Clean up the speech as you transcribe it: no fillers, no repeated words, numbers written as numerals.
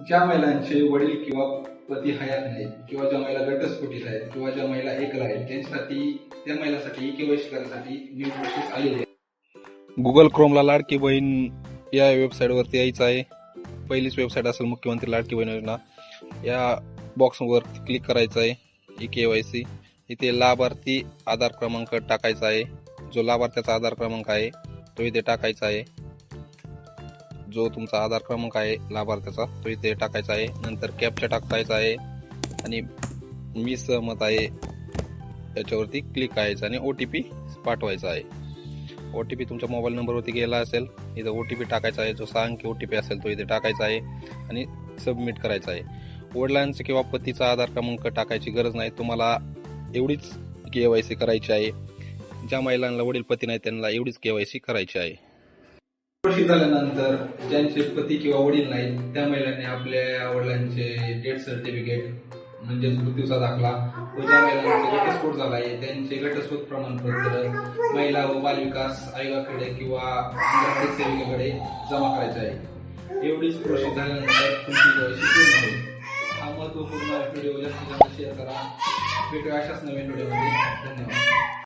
ज्या महिलांचे वडील किंवा पती हयात नाहीत किंवा ज्या महिला घटस्फोटीत आहेत किंवा ज्या महिला एकल आहेत त्यांच्यासाठी त्या महिलांसाठी केवायसी करण्यासाठी न्यू प्रोसेस आलेली आहे. गुगल क्रोमला लाडकी बहीण या वेबसाईटवरती यायचं आहे. पहिलीच वेबसाईट असेल मुख्यमंत्री लाडकी बहीण योजना. या बॉक्सवर क्लिक करायचं आहे. E KYC. इथे लाभार्थी आधार क्रमांक टाकायचा आहे. जो लाभार्थ्याचा आधार क्रमांक आहे तो इथे टाकायचा आहे. जो तुमचा आधार क्रमांक आहे लाभार्थ्याचा तो इथे टाकायचा आहे. नंतर कॅप्चा टाकायचा आहे आणि मी सहमत आहे याच्यावरती क्लिक करायचं आणि OTP पाठवायचा आहे. OTP तुमच्या मोबाईल नंबरवरती गेला असेल. इथं OTP टाकायचा आहे. जो 6 अंकी OTP असेल तो इथे टाकायचा आहे आणि सबमिट करायचा आहे. वडिलांचा किंवा पतीचा आधार क्रमांक टाकायची गरज नाही. तुम्हाला एवढीच केवायसी करायची आहे. ज्या महिलांना वडील पती नाही त्यांना एवढीच केवायसी करायची आहे. वर्षी झाल्यानंतर ज्यांचे पती किंवा वडील नाहीत त्या महिलांनी आपल्या वडिलांचे डेथ सर्टिफिकेट म्हणजेच मृत्यूचा दाखला व ज्या महिलांचे घटस्फोट झाला आहे त्यांचे घटस्फोट प्रमाणपत्र महिला व बालविकास आयोगाकडे किंवा अंगणवाडी सेविकेकडे जमा करायचे आहे. एवढीच प्रोसेस झाल्यानंतर तुमची केवायसी पूर्ण होईल. हा महत्वपूर्ण व्हिडिओ जास्तीत जास्त शेअर करा. भेटूया अशाच नवीन व्हिडिओमध्ये. धन्यवाद.